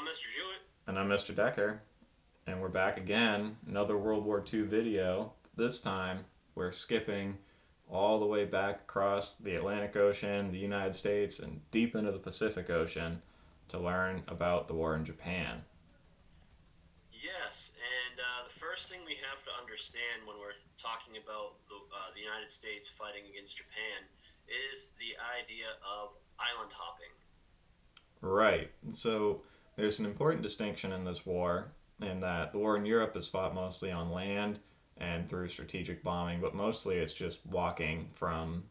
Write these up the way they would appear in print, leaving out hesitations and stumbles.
Mr. Jewett. And I'm Mr. Decker, and we're back again. Another World War II video. This time, we're skipping all the way back across the Atlantic Ocean, the United States, and deep into the Pacific Ocean to learn about the war in Japan. Yes, and the first thing we have to understand when we're talking about the United States fighting against Japan is the idea of island hopping. Right. So, there's an important distinction in this war in that the war in Europe is fought mostly on land and through strategic bombing, but mostly it's just walking from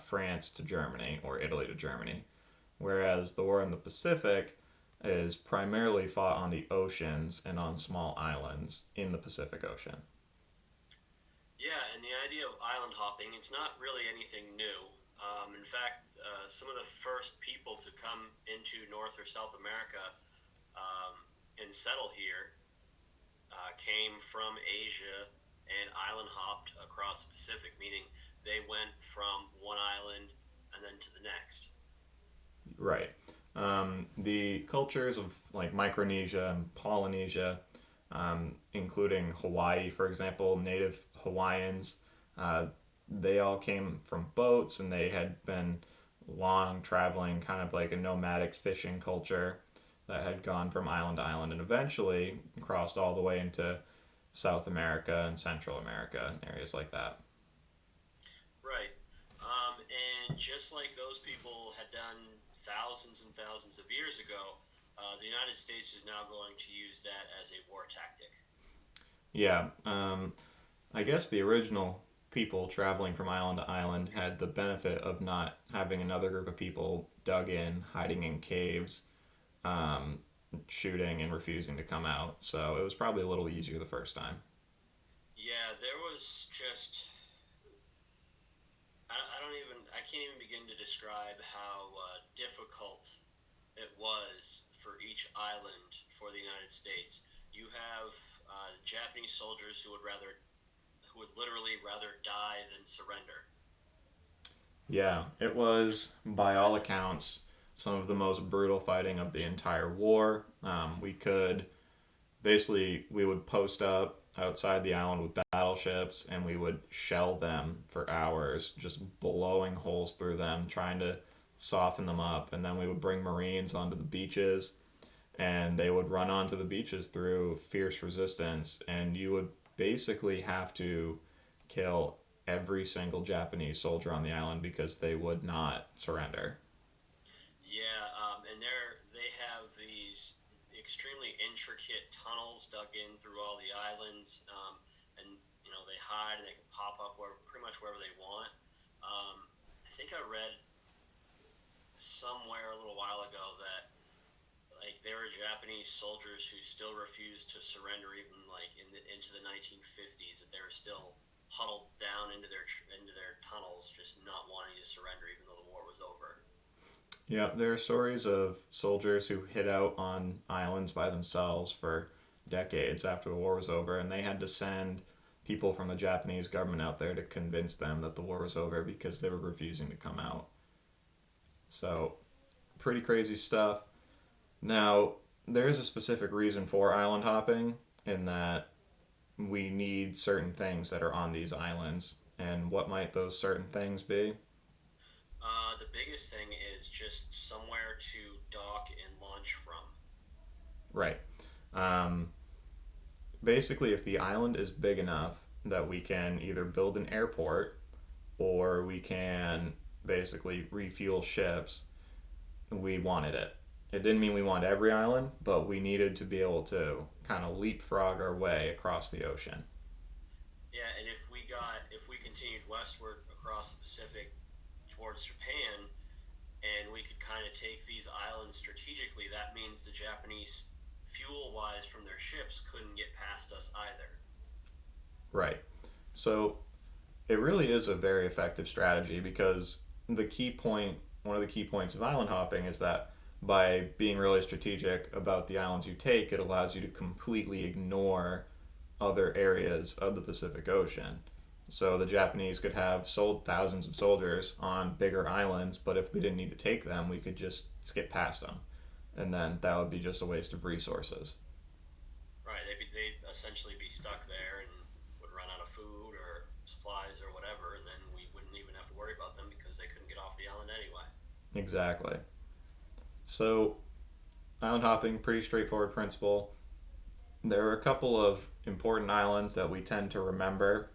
France to Germany or Italy to Germany. Whereas the war in the Pacific is primarily fought on the oceans and on small islands in the Pacific Ocean. Yeah, and the idea of island hopping, it's not really anything new. In fact, some of the first people to come into North or South America and settle here came from Asia and island hopped across the Pacific, meaning they went from one island and then to the next. Right. The cultures of like Micronesia and Polynesia, including Hawaii, for example, native Hawaiians, uh, they all came from boats and they had been long traveling, kind of like a nomadic fishing culture that had gone from island to island and eventually crossed all the way into South America and Central America and areas like that. Right. And just like those people had done thousands and thousands of years ago, the United States is now going to use that as a war tactic. Yeah, I guess the original people traveling from island to island had the benefit of not having another group of people dug in, hiding in caves, um, shooting and refusing to come out. So it was probably a little easier the first time. Yeah, there was just I don't even I can't even begin to describe how difficult it was for each island for the United States. You have Japanese soldiers who would literally rather die than surrender. Yeah, it was, by all accounts, some of the most brutal fighting of the entire war. We would post up outside the island with battleships and we would shell them for hours, just blowing holes through them, trying to soften them up. And then we would bring Marines onto the beaches and they would run onto the beaches through fierce resistance. And you would basically have to kill every single Japanese soldier on the island because they would not surrender. Yeah, and they have these extremely intricate tunnels dug in through all the islands, and they hide and they can pop up pretty much wherever they want. I think I read somewhere a little while ago that like there were Japanese soldiers who still refused to surrender even like into the 1950s. That they were still huddled down into their tunnels, just not wanting to surrender even though the war was over. Yeah, there are stories of soldiers who hid out on islands by themselves for decades after the war was over, and they had to send people from the Japanese government out there to convince them that the war was over because they were refusing to come out. So, pretty crazy stuff. Now, there is a specific reason for island hopping in that we need certain things that are on these islands. And what might those certain things be? The biggest thing is just somewhere to dock and launch from. Right. Um, Basically, if the island is big enough that we can either build an airport or we can basically refuel ships, we wanted it. It didn't mean we wanted every island, but we needed to be able to kind of leapfrog our way across the ocean. Yeah, and if we continued westward across the Pacific towards Japan, and we could kind of take these islands strategically, that means the Japanese, fuel wise, from their ships couldn't get past us either. Right. So it really is a very effective strategy because the key point, one of the key points of island hopping is that by being really strategic about the islands you take, it allows you to completely ignore other areas of the Pacific Ocean. So the Japanese could have sold thousands of soldiers on bigger islands, but if we didn't need to take them, we could just skip past them. and then that would be just a waste of resources. Right. They'd essentially be stuck there and would run out of food or supplies or whatever, and then we wouldn't even have to worry about them because they couldn't get off the island anyway. Exactly. So, island hopping, pretty straightforward principle. There are a couple of important islands that we tend to remember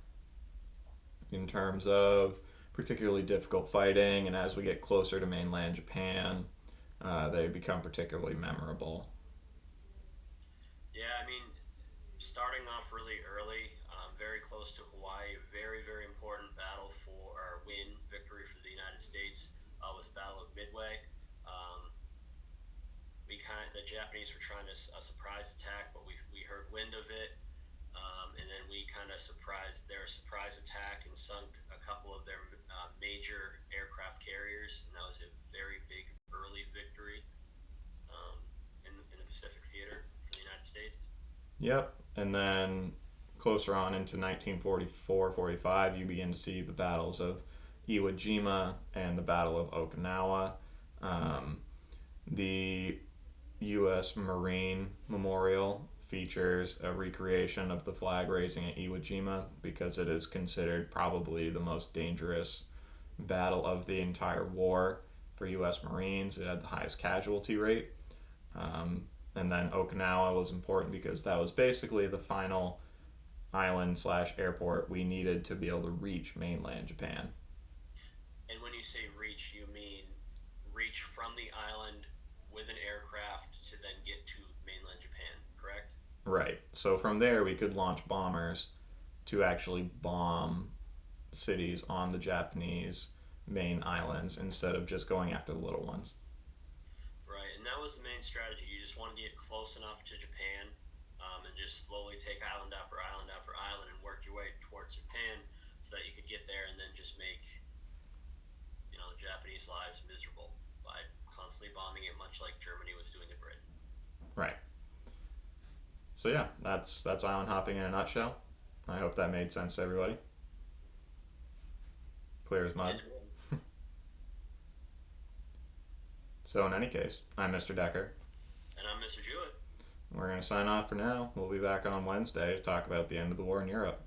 in terms of particularly difficult fighting, and as we get closer to mainland Japan, they become particularly memorable. Yeah, I mean, starting off really early, very close to Hawaii, very, very important battle for our win, victory for the United States was the Battle of Midway. Um, the Japanese were trying to surprise attack, but we heard wind of it, and then we kind of surprised their surprise attack and sunk a couple of their major aircraft carriers, and that was a very big early victory in the Pacific Theater for the United States. Yep. And then closer on into 1944-45, you begin to see the battles of Iwo Jima and the Battle of Okinawa. The U.S. Marine Memorial features a recreation of the flag raising at Iwo Jima because it is considered probably the most dangerous battle of the entire war for U.S. Marines. It had the highest casualty rate. And then Okinawa was important because that was basically the final island slash airport we needed to be able to reach mainland Japan. And when you say reach, you mean reach from the island with an aircraft to then get to mainland Japan, correct? Right. So from there, we could launch bombers to actually bomb cities on the Japanese main islands instead of just going after the little ones. Right, and that was the main strategy. You just wanted to get close enough to Japan, and just slowly take island after island after island and work your way towards Japan so that you could get there and then just make the Japanese lives miserable by constantly bombing it, much like Germany was doing to Britain. Right. So yeah, that's island hopping in a nutshell. I hope that made sense to everybody. Clear as mud. And, So in any case, I'm Mr. Decker. and I'm Mr. Jewett. We're going to sign off for now. We'll be back on Wednesday to talk about the end of the war in Europe.